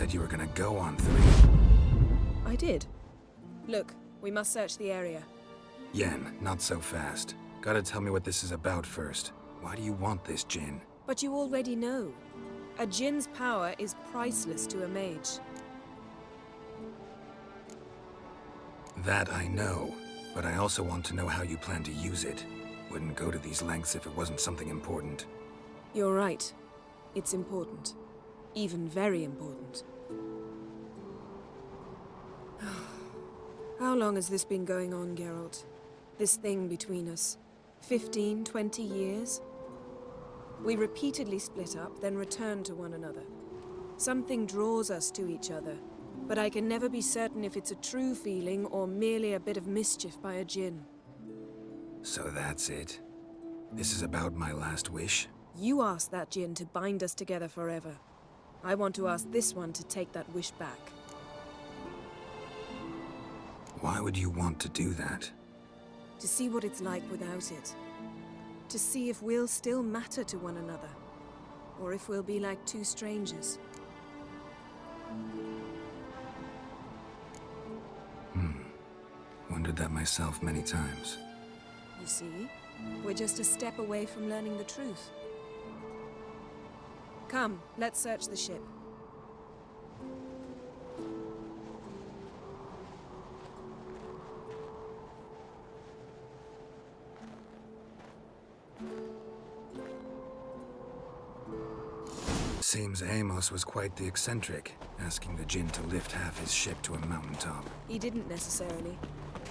said you were gonna go on 3. I did. Look, we must search the area. Yen, not so fast. Gotta tell me what this is about first. Why do you want this djinn? But you already know. A djinn's power is priceless to a mage. That I know, but I also want to know how you plan to use it. Wouldn't go to these lengths if it wasn't something important. You're right. It's important. Even very important. How long has this been going on, Geralt? This thing between us? 15, 20 years? We repeatedly split up, then returned to one another. Something draws us to each other, but I can never be certain if it's a true feeling or merely a bit of mischief by a djinn. So that's it? This is about my last wish? You asked that djinn to bind us together forever. I want to ask this one to take that wish back. Why would you want to do that? To see what it's like without it. To see if we'll still matter to one another. Or if we'll be like two strangers. Wondered that myself many times. You see? We're just a step away from learning the truth. Come, let's search the ship. Seems Amos was quite the eccentric, asking the djinn to lift half his ship to a mountaintop. He didn't necessarily.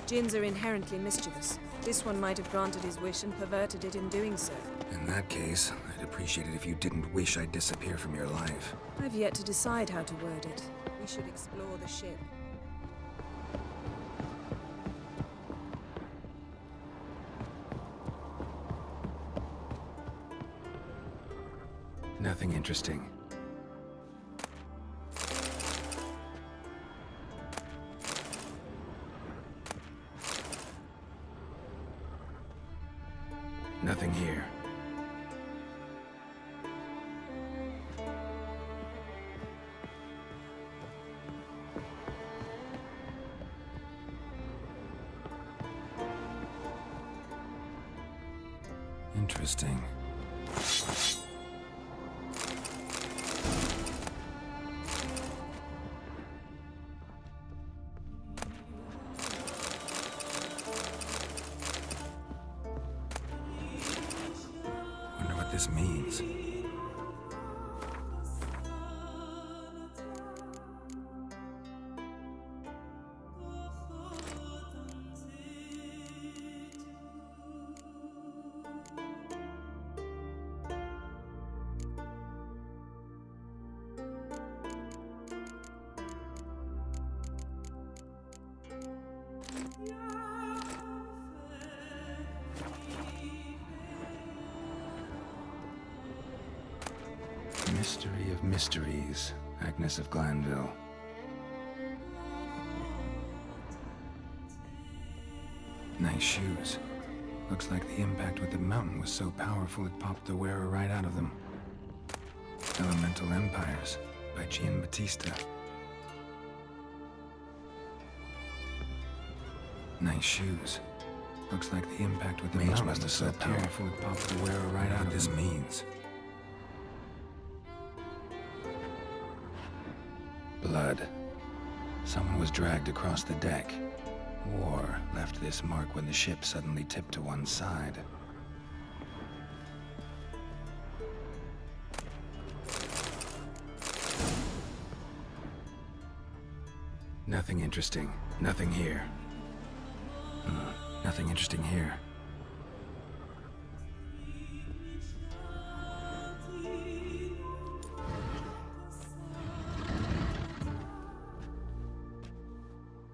Djinns are inherently mischievous. This one might have granted his wish and perverted it in doing so. In that case, I'd appreciate it if you didn't wish I'd disappear from your life. I've yet to decide how to word it. We should explore the ship. Nothing interesting. Nothing here. Interesting. Wonder what this means. Mystery of mysteries, Agnes of Glanville. Nice shoes. Looks like the impact with the mountain was so powerful it popped the wearer right out of them. Elemental Empires by Giambattista. Nice shoes. Looks like the impact with the mountain was so powerful it popped the wearer right out of them. What this means. Blood. Someone was dragged across the deck. War left this mark when the ship suddenly tipped to one side. Nothing interesting. Nothing here. Nothing interesting here.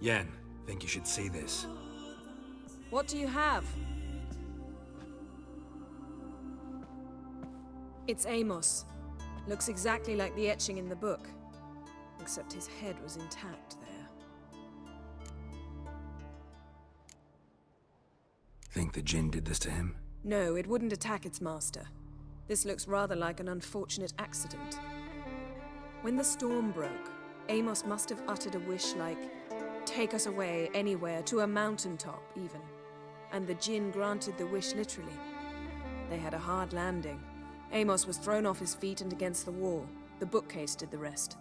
Yen, think you should see this. What do you have? It's Amos. Looks exactly like the etching in the book. Except his head was intact there. Think the djinn did this to him? No, it wouldn't attack its master. This looks rather like an unfortunate accident. When the storm broke, Amos must have uttered a wish like, take us away, anywhere, to a mountaintop, even. And the Jinn granted the wish literally. They had a hard landing. Amos was thrown off his feet and against the wall. The bookcase did the rest.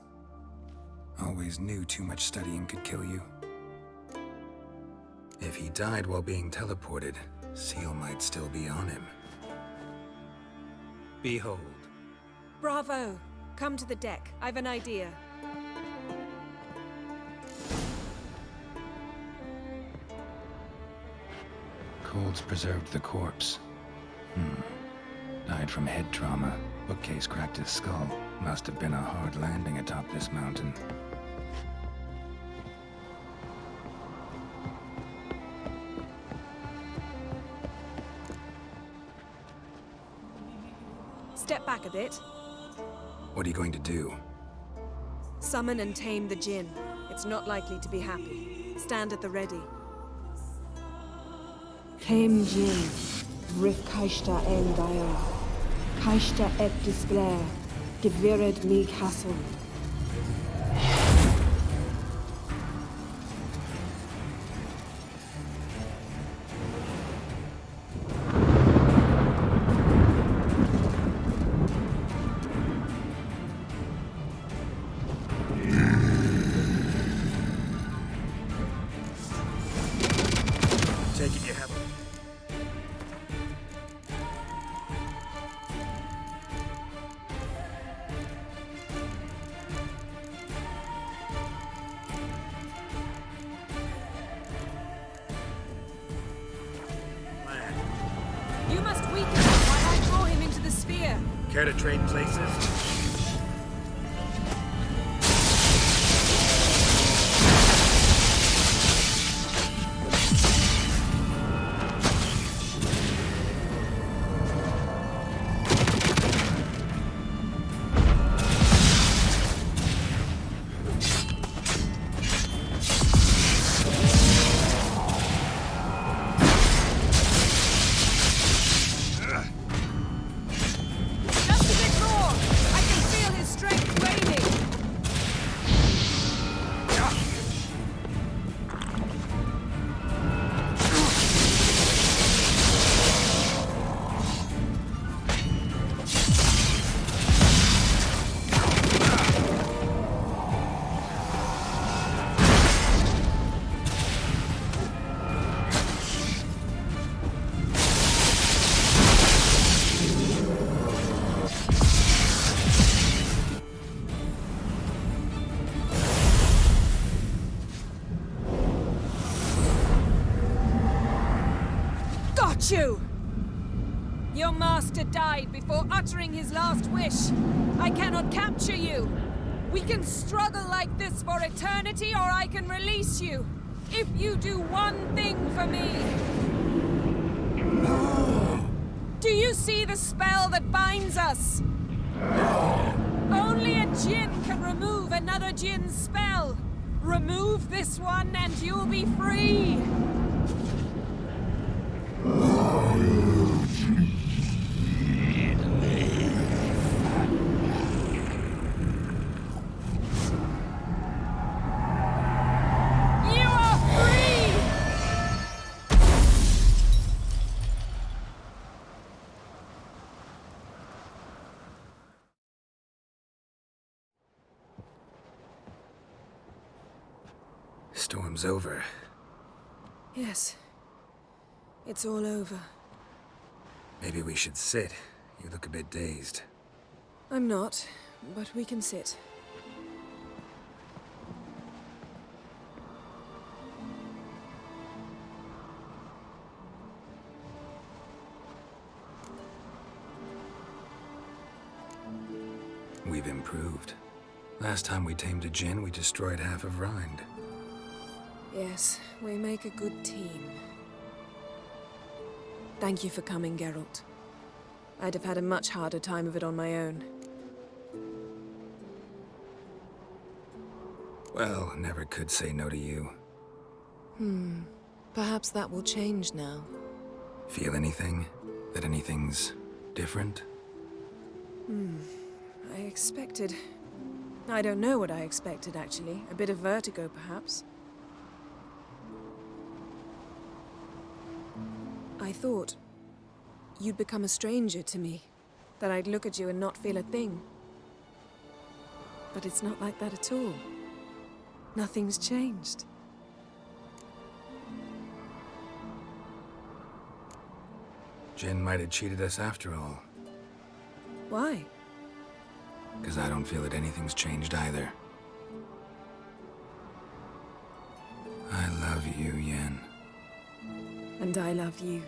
Always knew too much studying could kill you. If he died while being teleported, Seal might still be on him. Behold. Bravo! Come to the deck. I've an idea. Colds preserved the corpse. Died from head trauma. Bookcase cracked his skull. Must have been a hard landing atop this mountain. Step back a bit. What are you going to do? Summon and tame the Jinn. It's not likely to be happy. Stand at the ready. Tame Jinn, Rif Kaishta en Gaia, Kaishta et Displair, Gevired mi Castle. Take it you have. You must weaken him while I draw him into the sphere. Care to trade places? You! Your master died before uttering his last wish. I cannot capture you. We can struggle like this for eternity, or I can release you. If you do one thing for me. Do you see the spell that binds us? Only a Jinn can remove another Jinn's spell. Remove this one and you'll be free. Storm's over. Yes. It's all over. Maybe we should sit. You look a bit dazed. I'm not, but we can sit. We've improved. Last time we tamed a Jinn, we destroyed half of Rind. Yes, we make a good team. Thank you for coming, Geralt. I'd have had a much harder time of it on my own. Well, never could say no to you. Perhaps that will change now. Feel anything? That anything's different? I expected I don't know what I expected, actually. A bit of vertigo, perhaps. I thought you'd become a stranger to me, that I'd look at you and not feel a thing. But it's not like that at all. Nothing's changed. Jin might have cheated us after all. Why? Because I don't feel that anything's changed either. I love you, Yen. And I love you.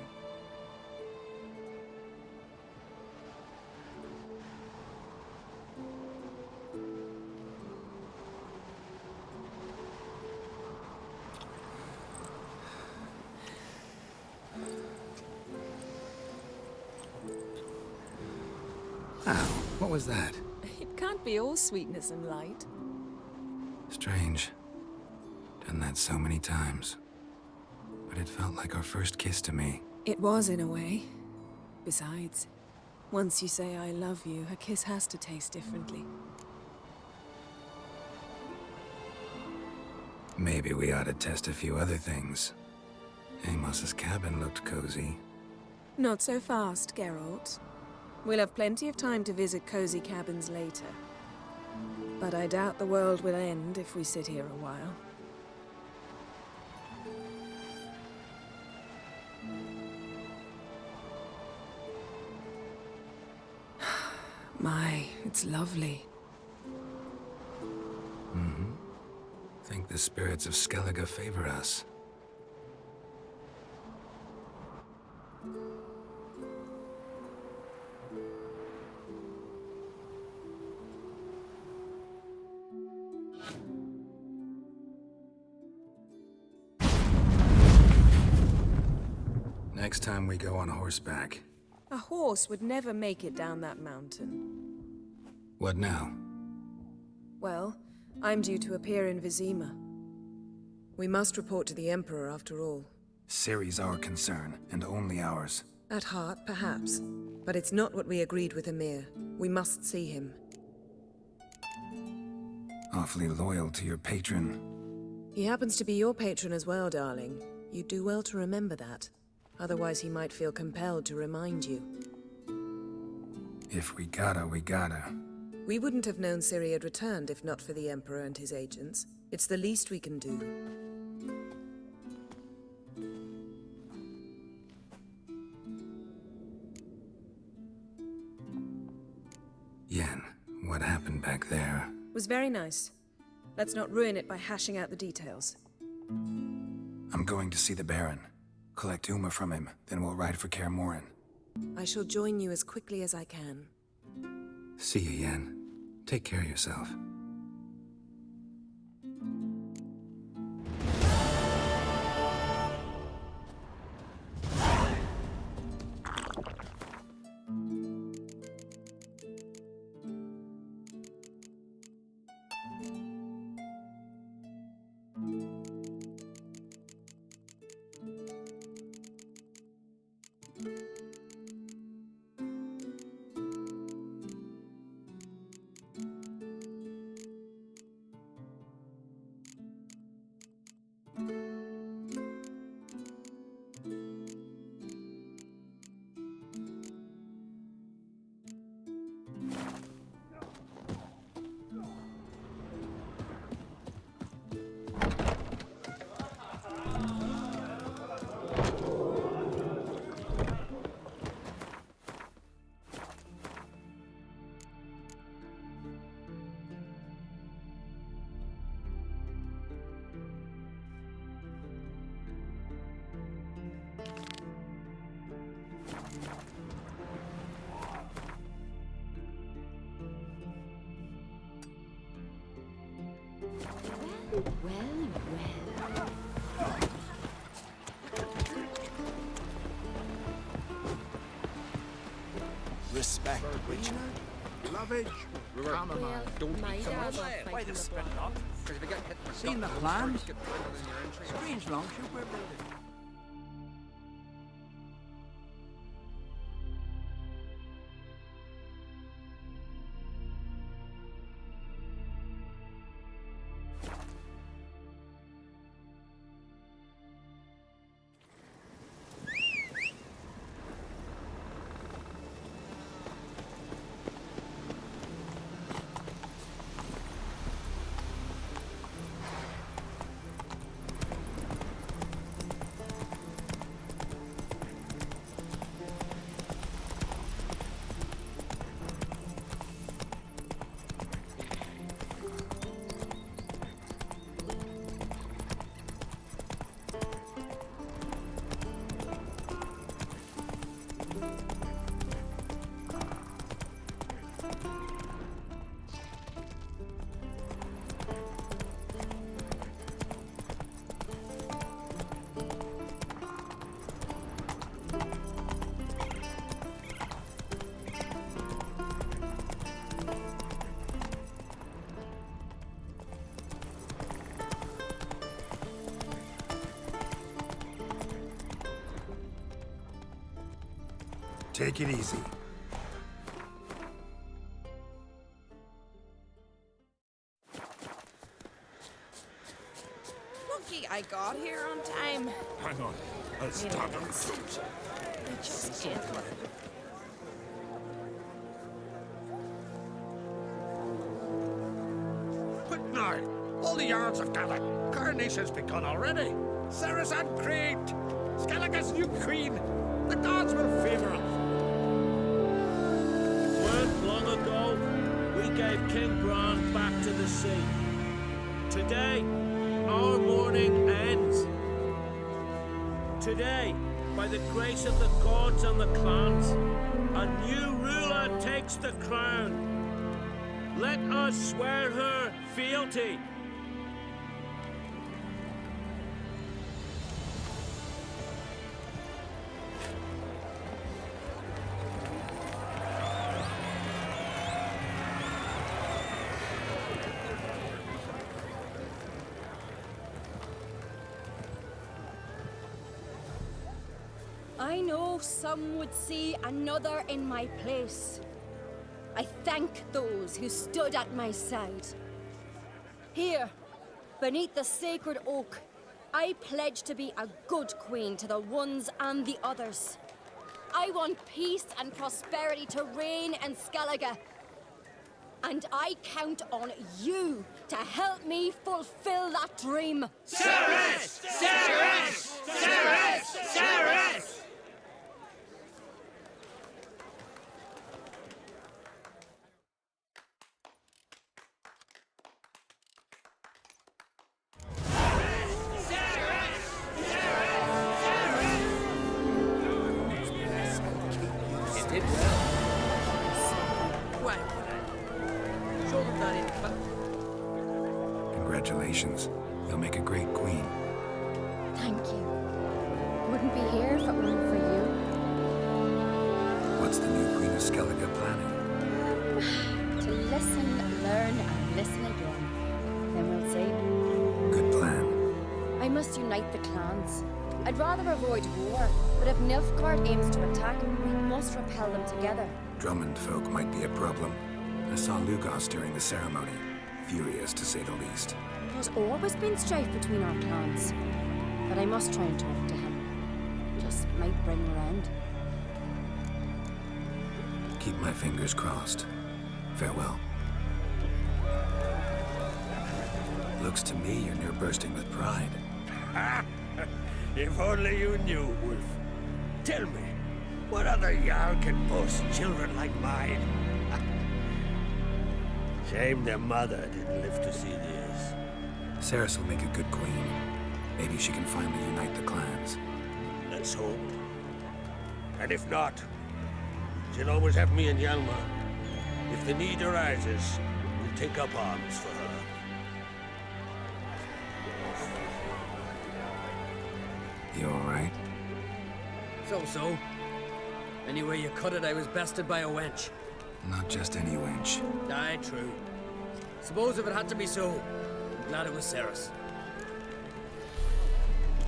Ow, what was that? It can't be all sweetness and light. Strange. Done that so many times. But it felt like our first kiss to me. It was, in a way. Besides, once you say I love you, a kiss has to taste differently. Maybe we ought to test a few other things. Amos's cabin looked cozy. Not so fast, Geralt. We'll have plenty of time to visit cozy cabins later. But I doubt the world will end if we sit here a while. My, it's lovely. Mm-hmm. Think the spirits of Skellige favor us. Next time we go on horseback. A horse would never make it down that mountain. What now? Well, I'm due to appear in Vizima. We must report to the Emperor after all. Ciri's our concern, and only ours. At heart, perhaps. But it's not what we agreed with Emir. We must see him. Awfully loyal to your patron. He happens to be your patron as well, darling. You'd do well to remember that. Otherwise he might feel compelled to remind you. If we gotta, we gotta. We wouldn't have known Ciri had returned if not for the Emperor and his agents. It's the least we can do. Yen, what happened back there? Was very nice. Let's not ruin it by hashing out the details. I'm going to see the Baron. Collect Uma from him, then we'll ride for Kaer Morhen. I shall join you as quickly as I can. See you, Yen. Take care of yourself. Well. Respect, Richard. Lovage. Chamomile. Don't Why the split up? Because if you get hit with Seen the plans? Strange longship we're building. Take it easy. Lucky I got here on time. Hang on. I'll start on foot. I just can't. Quick now! All the yards have gathered. Coronation's begun already. Sarah's uncreamed. Skellige's new queen. The gods will favor us. Weren't long ago, we gave King Bran back to the sea. Today, our mourning ends. Today, by the grace of the gods and the clans, a new ruler takes the crown. Let us swear her fealty. I know some would see another in my place. I thank those who stood at my side. Here, beneath the sacred oak, I pledge to be a good queen to the ones and the others. I want peace and prosperity to reign in Skellige. And I count on you to help me fulfill that dream. Ceres! Ceres! Ceres! Ceres! Did well. Well, show them that in. Congratulations. You'll make a great queen. Thank you. Wouldn't be here if it weren't for you. What's the new Queen of Skellige planning? To listen, learn, and listen again. Then we'll see. Good plan. I must unite the clans. I'd rather avoid war, but if Nilfgaard aims to attack, we must repel them together. Drummond folk might be a problem. I saw Lugos during the ceremony. Furious, to say the least. There's always been strife between our clans. But I must try and talk to him. Just might bring around. Keep my fingers crossed. Farewell. Looks to me you're near bursting with pride. If only you knew, Wolf. Tell me, what other Jarl can boast children like mine? Shame their mother didn't live to see this. Ceres will make a good queen. Maybe she can finally unite the clans. Let's hope. And if not, she'll always have me and Hjalmar. If the need arises, we'll take up arms for her. You alright? So. Anyway you cut it, I was bested by a wench. Not just any wench. Aye, true. Suppose if it had to be so, I'm glad it was Ceres.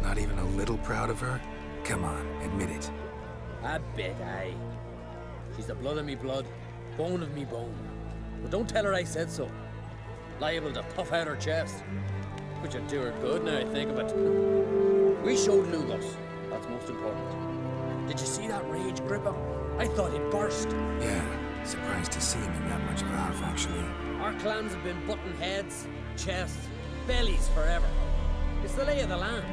Not even a little proud of her? Come on, admit it. A bit, aye. She's the blood of me blood, bone of me bone. But don't tell her I said so. Liable to puff out her chest. Which would do her good now I think of it. We showed Lugos. That's most important. Did you see that rage grip him? I thought he'd burst. Yeah, surprised to see him in that much of a huff, actually. Our clans have been butting heads, chests, bellies forever. It's the lay of the land.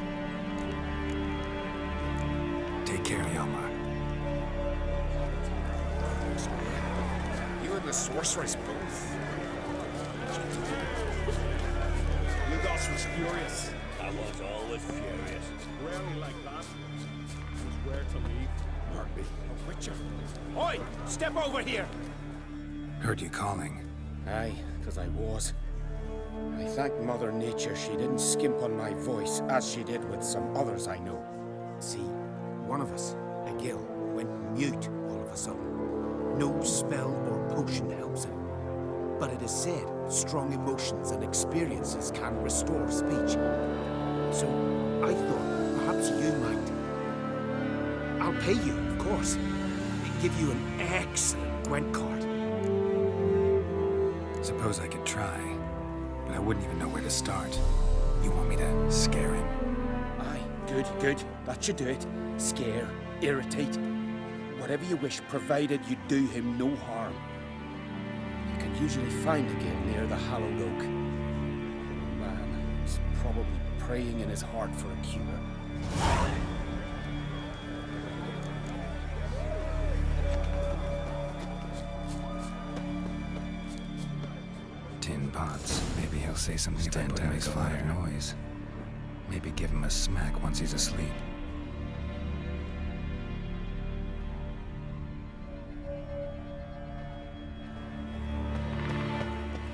Take care, Hjalmar. You and the sorceress both. Lugos was furious. I was always furious. Rarely like that. Was where to leave. Hurt me. A witcher. Oi! Step over here! Heard you calling. Aye, 'cause I was. I thank Mother Nature she didn't skimp on my voice, as she did with some others I know. See, one of us, a Gil, went mute all of a sudden. No spell or potion helps him. But it is said strong emotions and experiences can restore speech. So, I thought perhaps you might. I'll pay you, of course. give you an excellent Gwent card. Suppose I could try, but I wouldn't even know where to start. You want me to scare him? Aye, good, good. That should do it. Scare, irritate. Whatever you wish, provided you do him no harm. You can usually find a gill near the hallowed oak. Man, he's probably praying in his heart for a cure. Tin pots. Maybe he'll say something about what makes a lot of noise. Maybe give him a smack once he's asleep.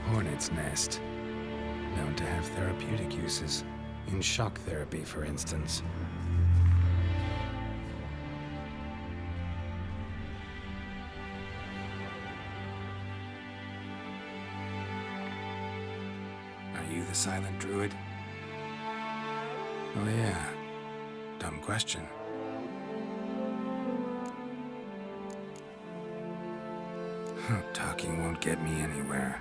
Hornet's nest. Known to have therapeutic uses. In shock therapy, for instance. Are you the silent druid? Oh yeah. Dumb question. Talking won't get me anywhere.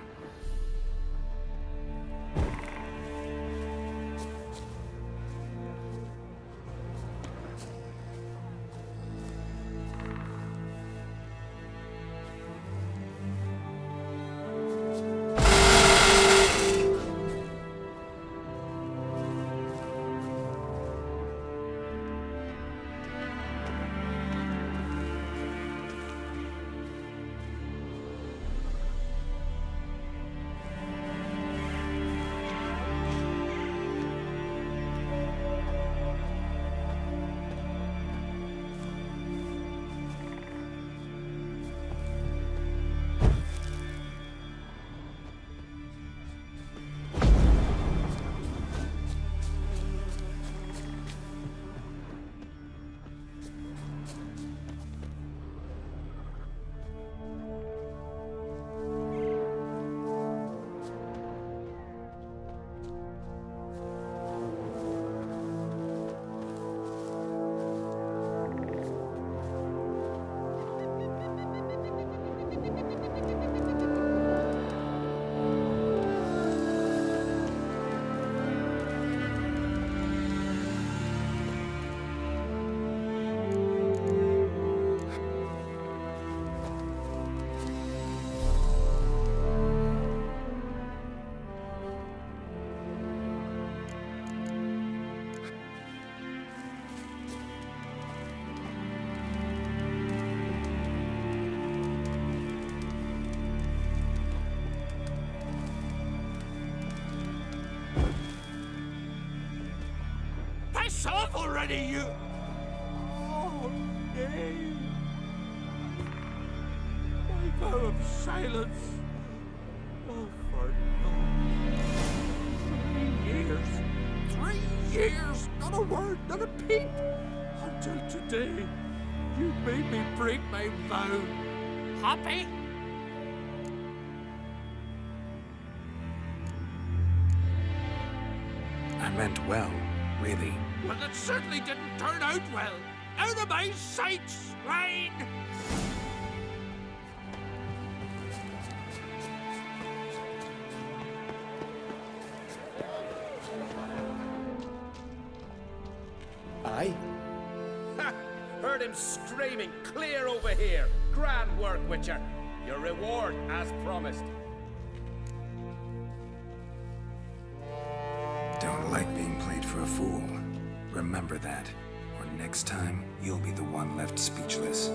Piss off already, you! Oh, nay. My vow of silence. Oh, for no. 3 years. 3 years! Not a word, not a peep! Until today, you made me break my vow. Happy? I meant well, really. Well, it certainly didn't turn out well. Out of my sight, swine! Aye? Ha! Heard him screaming clear over here. Grand work, Witcher. Your reward as promised. Don't like being played for a fool. Remember that, or next time, you'll be the one left speechless.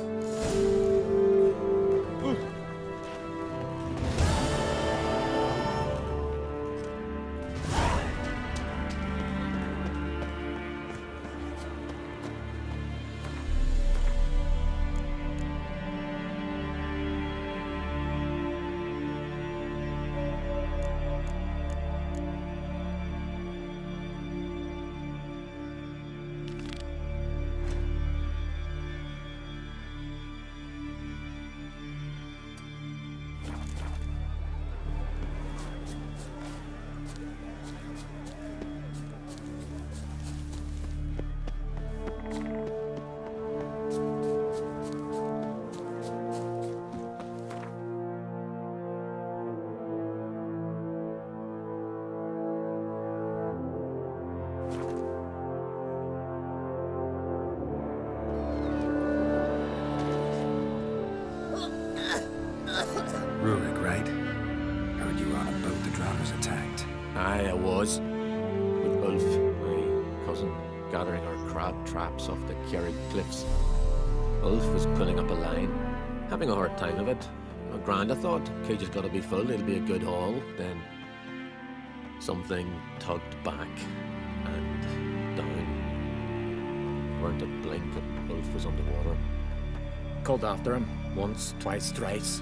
you were on a boat the drowners attacked. Aye, I was. With Ulf, my cousin, gathering our crab traps off the Kerrig cliffs. Ulf was pulling up a line, having a hard time of it. Grand, I thought. Cage has got to be full, it'll be a good haul. Then something tugged back and down. Weren't a blink and Ulf was underwater. Called after him once, twice, thrice.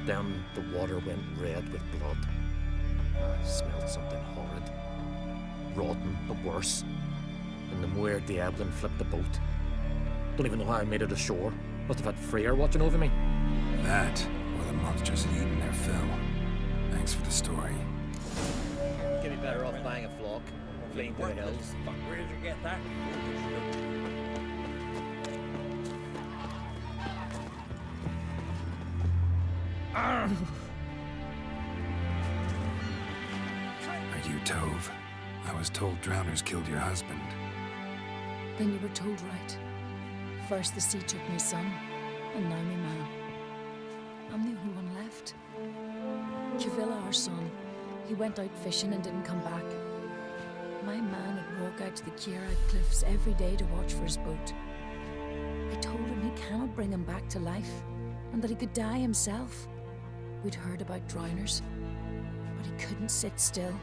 Then the water went red with blood. I smelled something horrid. Rotten, but worse. And the Muir Diablin flipped the boat. Don't even know how I made it ashore. Must have had Freyr watching over me. That, or the monsters had eaten their fill. Thanks for the story. Get me better off buying a flock, fleeing to the hills. Fuck, where did you get that? Are you Tove? I was told drowners killed your husband. Then you were told right. First the sea took my son, and now me man. I'm the only one left. Cavilla, our son, he went out fishing and didn't come back. My man would walk out to the Kierad cliffs every day to watch for his boat. I told him he cannot bring him back to life, and that he could die himself. We'd heard about drowners, but he couldn't sit still.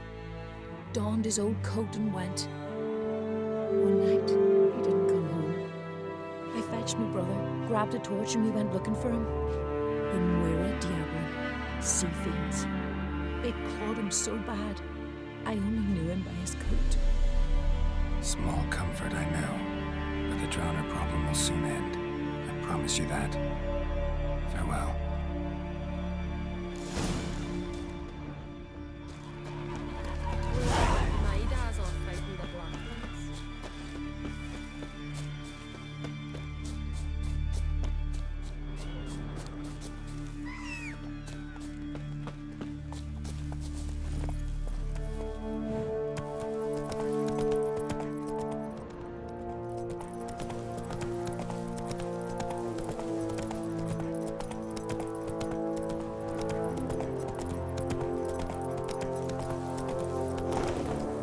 Donned his old coat and went. One night, he didn't come home. I fetched my brother, grabbed a torch, and we went looking for him. The Muira Diablo, sea fiends. They'd clawed him so bad, I only knew him by his coat. Small comfort, I know, but the drowner problem will soon end. I promise you that. Farewell. My dad's off fighting the black ones.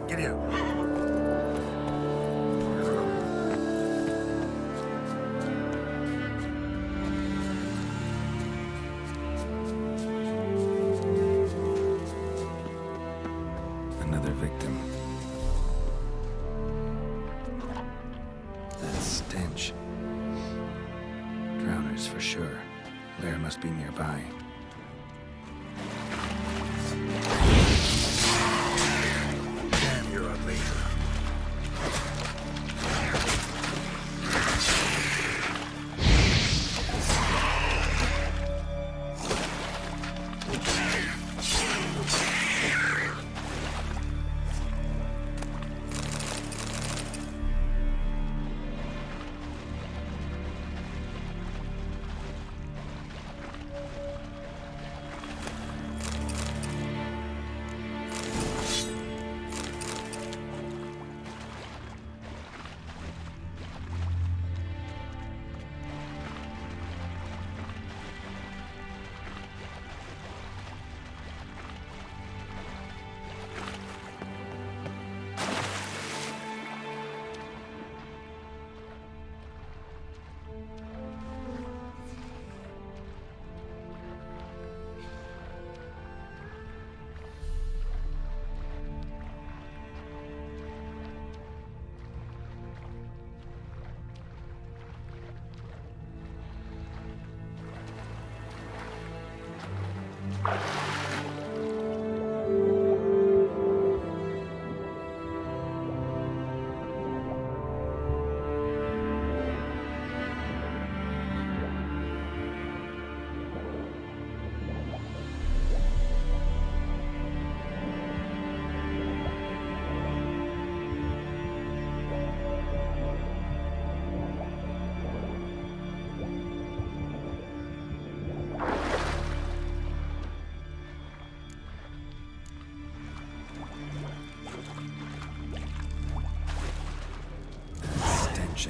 Get out. Another victim. That stench. Drowners for sure. Lair must be nearby. Damn, you're ugly.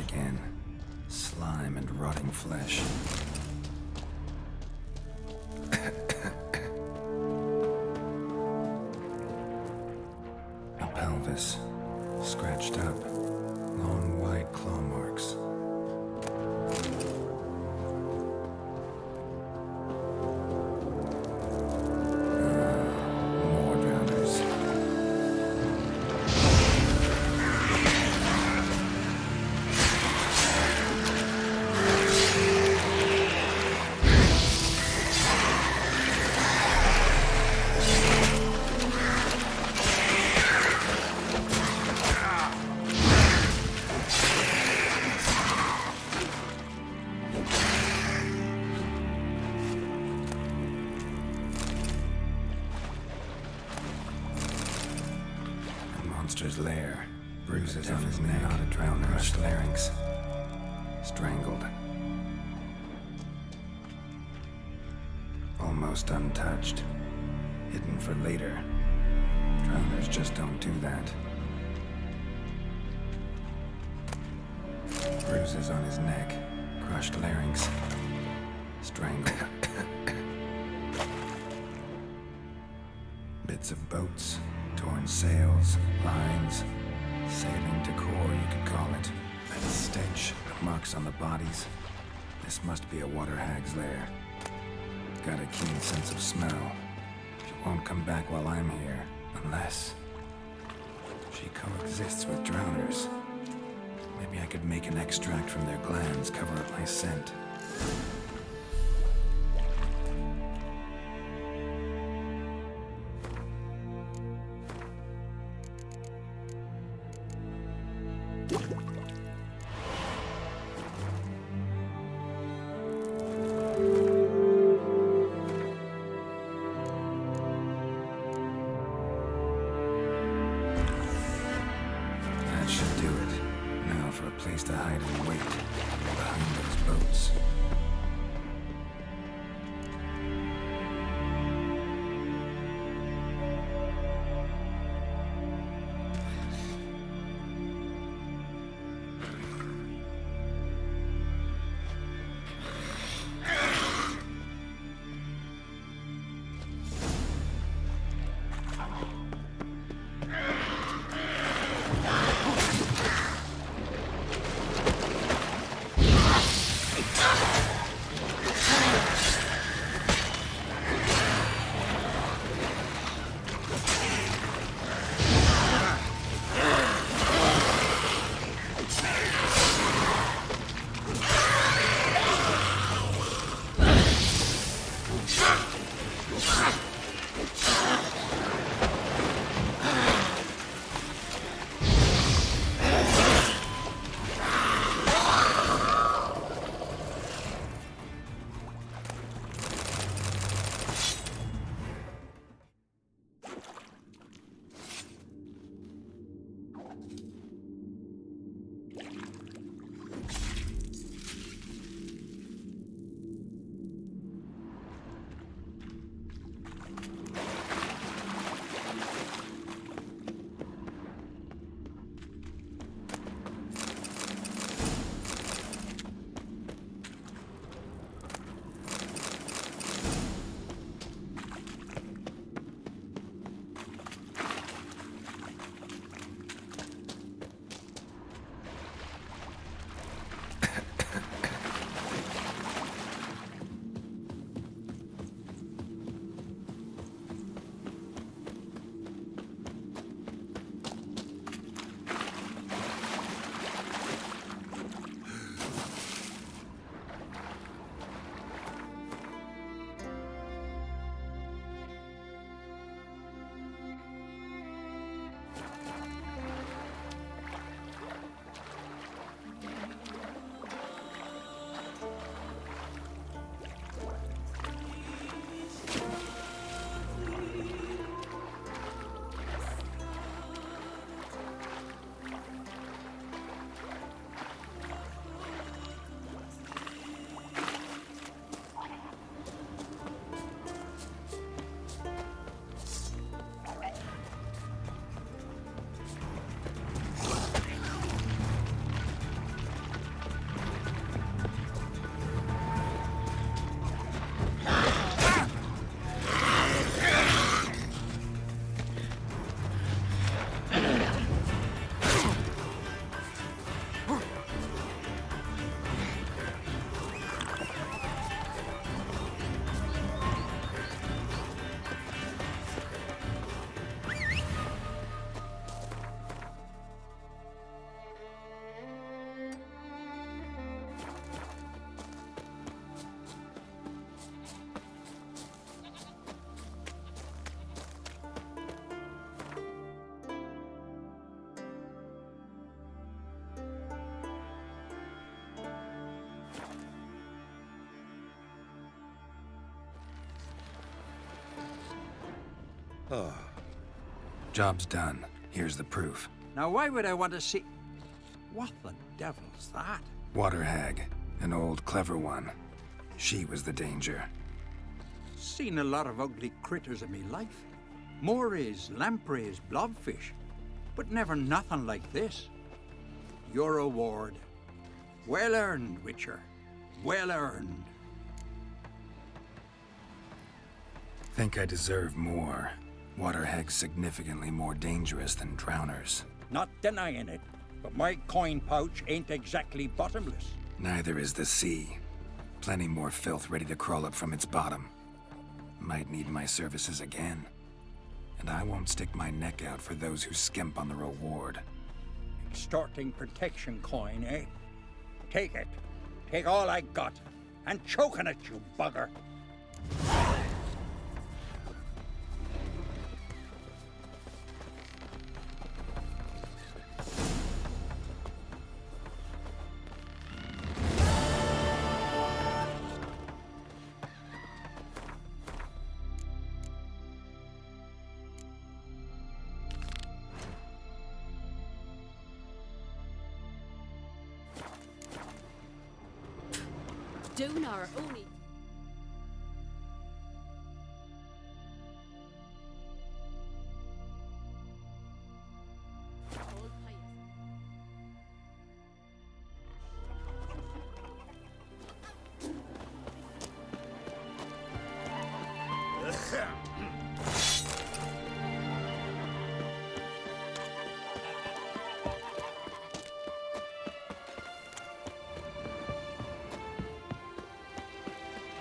Again. Slime and rotting flesh. pelvis, scratched up, long, wide claw marks. More drowners. Monster's lair. Bruises on his neck, not a drowner, crushed larynx. Strangled. Almost untouched. Hidden for later. Drowners just don't do that. Bruises on his neck, crushed larynx. Strangled. Bits of boats. Torn sails, lines, sailing decor, you could call it. That stench, the marks on the bodies. This must be a water hag's lair. Got a keen sense of smell. She won't come back while I'm here, unless she coexists with drowners. Maybe I could make an extract from their glands, cover up my scent. Place to hide and wait behind those boats. Oh. Job's done. Here's the proof. Now why would I want to see... What the devil's that? Water hag. An old, clever one. She was the danger. Seen a lot of ugly critters in me life. Morays, lampreys, blobfish. But never nothing like this. Your reward. Well earned, Witcher. Well earned. Think I deserve more. Water hags significantly more dangerous than drowners. Not denying it, but my coin pouch ain't exactly bottomless. Neither is the sea. Plenty more filth ready to crawl up from its bottom. Might need my services again. And I won't stick my neck out for those who skimp on the reward. Extorting protection coin, eh? Take it. Take all I got. And choking it, you bugger. Donar only.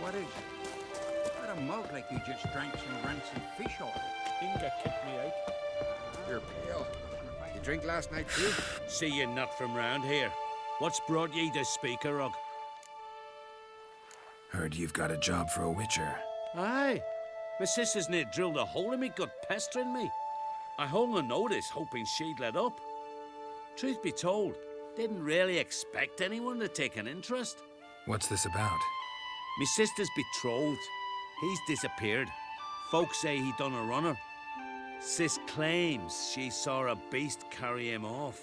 What is it? Got a mug like you just drank some rancid fish oil. Inga kicked me out. You're pale. You drink last night too? See you not from round here. What's brought ye to Speaker Og? Heard you've got a job for a witcher. Aye. My sister's near drilled a hole in me gut pestering me. I hung a notice hoping she'd let up. Truth be told, didn't really expect anyone to take an interest. What's this about? Me sister's betrothed. He's disappeared. Folks say he done a runner. Sis claims she saw a beast carry him off.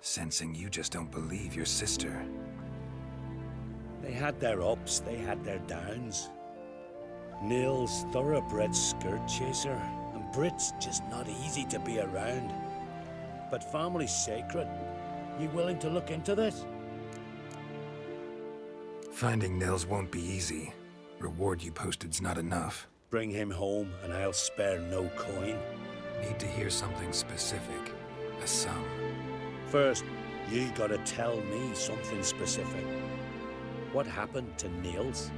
Sensing you just don't believe your sister. They had their ups, they had their downs. Nils, thoroughbred skirt chaser, and Brit's just not easy to be around. But family's sacred. You willing to look into this? Finding Nils won't be easy. Reward you posted's not enough. Bring him home and I'll spare no coin. Need to hear something specific. A sum. First, you gotta tell me something specific. What happened to Nils?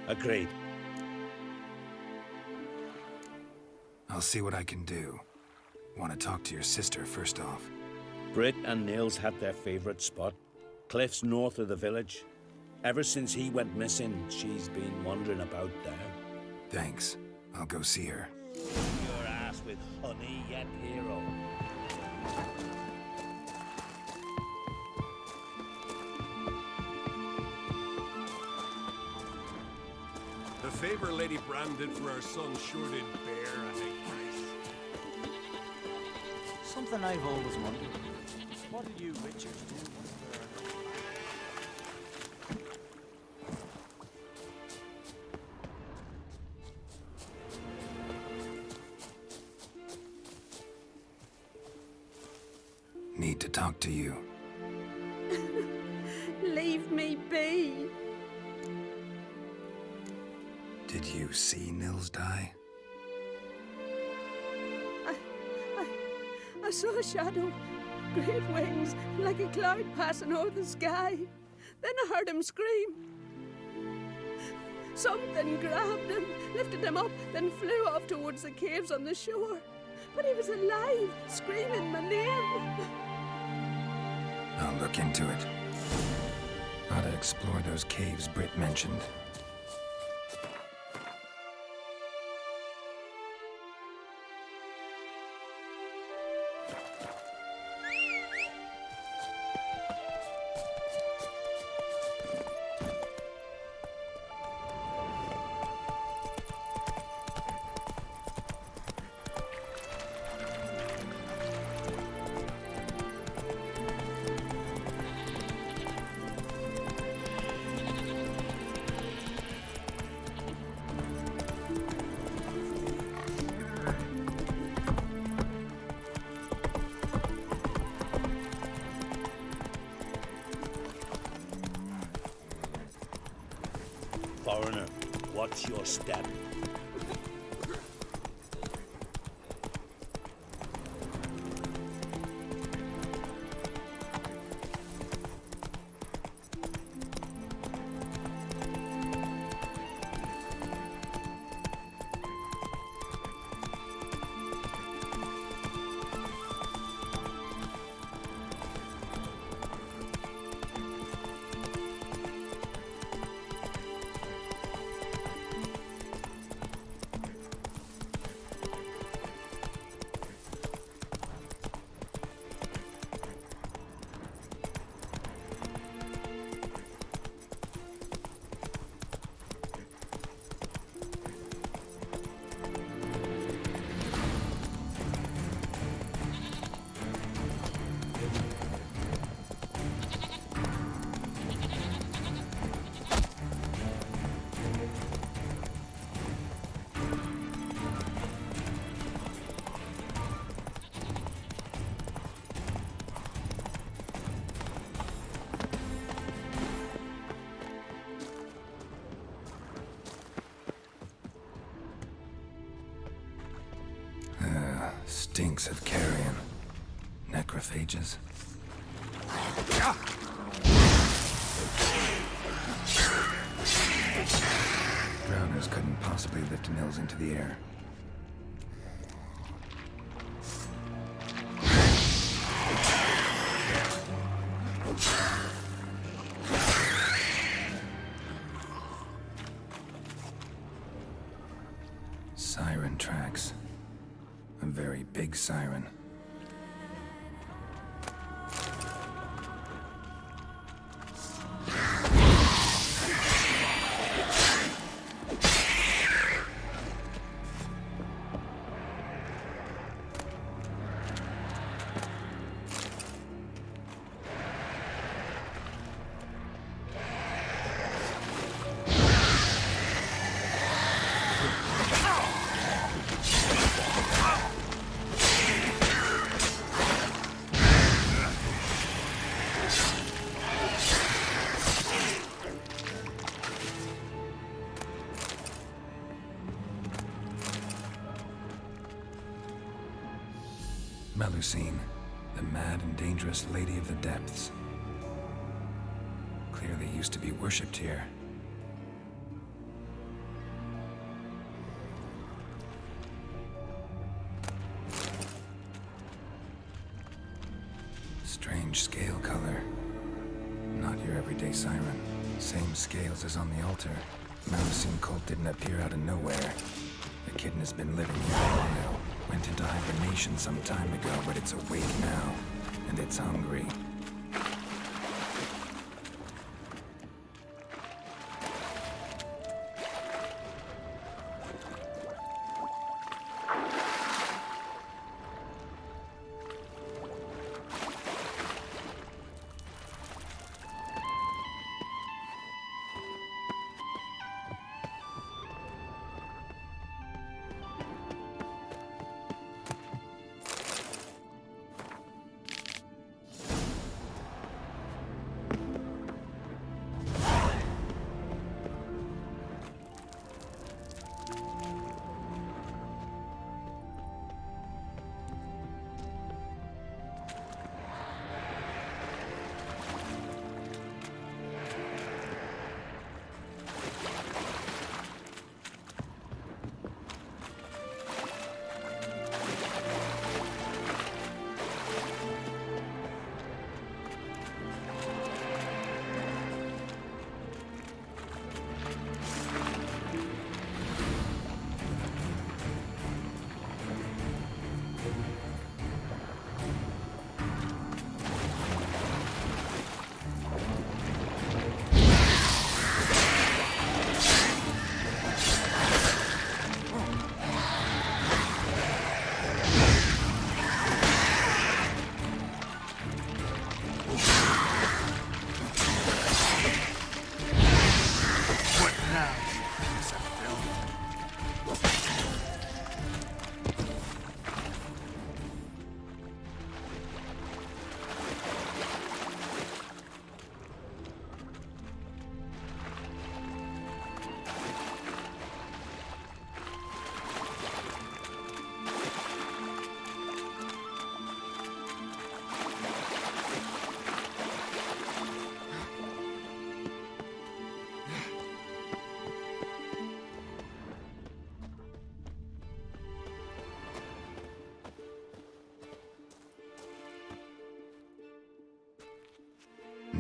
Agreed. I'll see what I can do. Want to talk to your sister first off. Brit and Nils had their favorite spot. Cliffs north of the village. Ever since he went missing, she's been wandering about there. Thanks. I'll go see her. Your ass with honey yet, hero. The favor Lady Bran did for our son sure did bear a high price. Something I've always wondered. What do you witchers do once Need to talk to you. Leave me be. Did you see Nils die? I saw a shadow, great wings, like a cloud passing over the sky. Then I heard him scream. Something grabbed him, lifted him up, then flew off towards the caves on the shore. But he was alive, screaming my name. I'll look into it. Ought to explore those caves Britt mentioned. foreigner. Watch your step. Stinks of carrion. Necrophages. Drowners couldn't possibly lift Nils into the air. Siren tracks. A very big siren. Melusine, the mad and dangerous lady of the depths. Clearly used to be worshipped here. Strange scale color. Not your everyday siren. Same scales as on the altar. Melusine cult didn't appear out of nowhere. The kitten has been living here a while. Went into hibernation some time ago, but it's awake now. And it's hungry.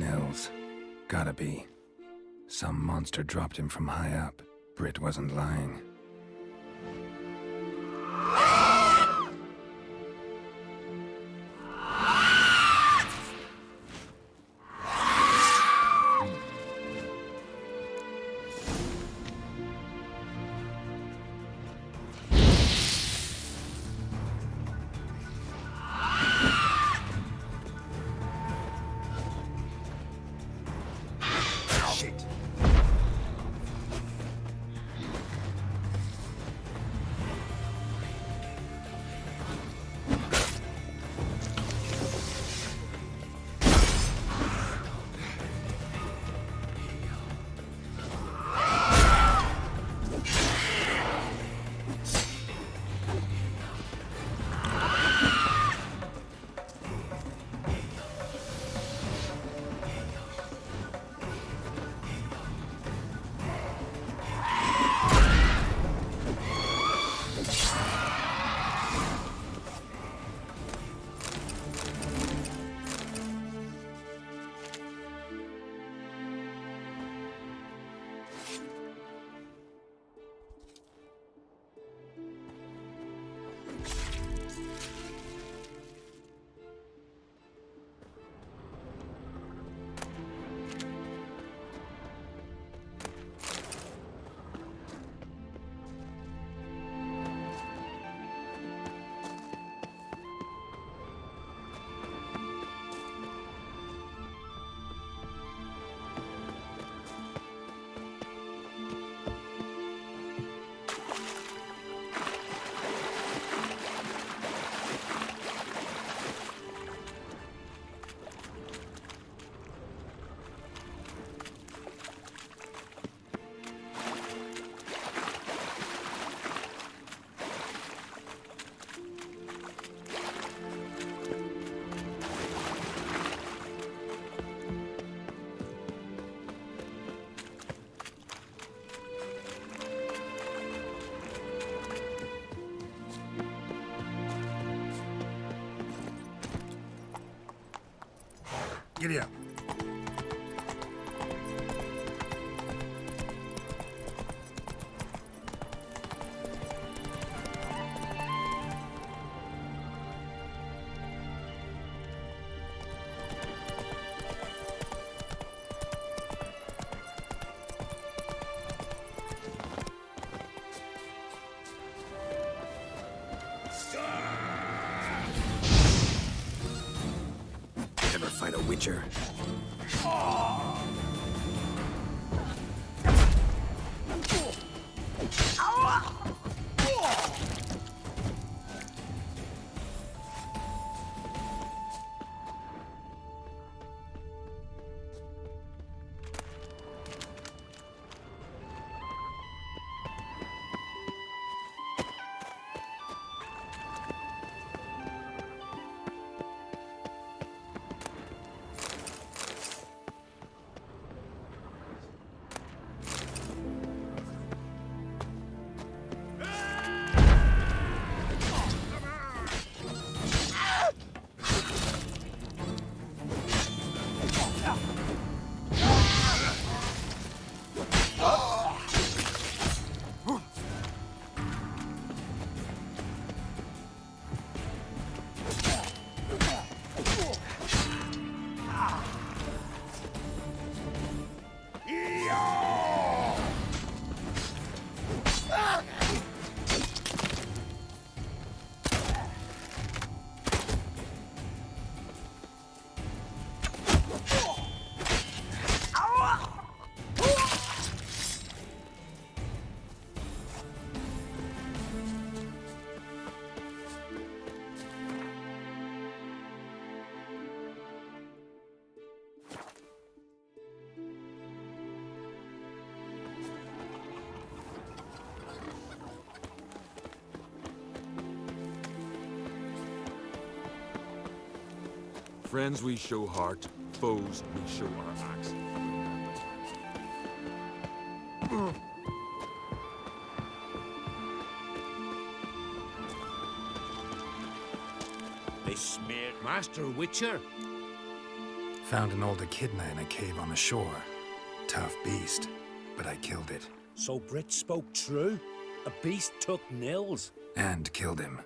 hills. Gotta be. Some monster dropped him from high up. Britt wasn't lying. Giddy up. Ever fight a witcher? Friends we show heart, foes we show our axe. They smeared Master Witcher. Found an old echidna in a cave on the shore. Tough beast, but I killed it. So Brit spoke true? A beast took Nils? And killed him.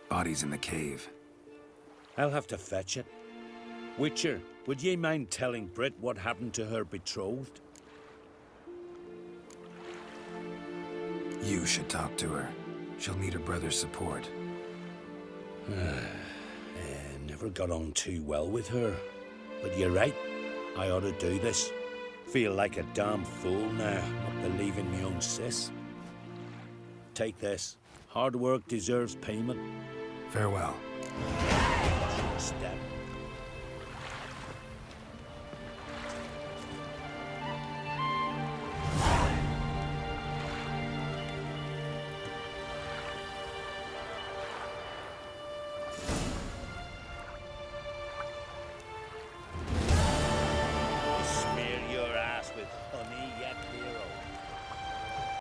Body's in the cave. I'll have to fetch it. Witcher, would ye mind telling Brit what happened to her betrothed? You should talk to her. She'll need her brother's support. Never got on too well with her. But you're right. I ought to do this. Feel like a damn fool now, not believing my own sis. Take this. Hard work deserves payment. Farewell. Step.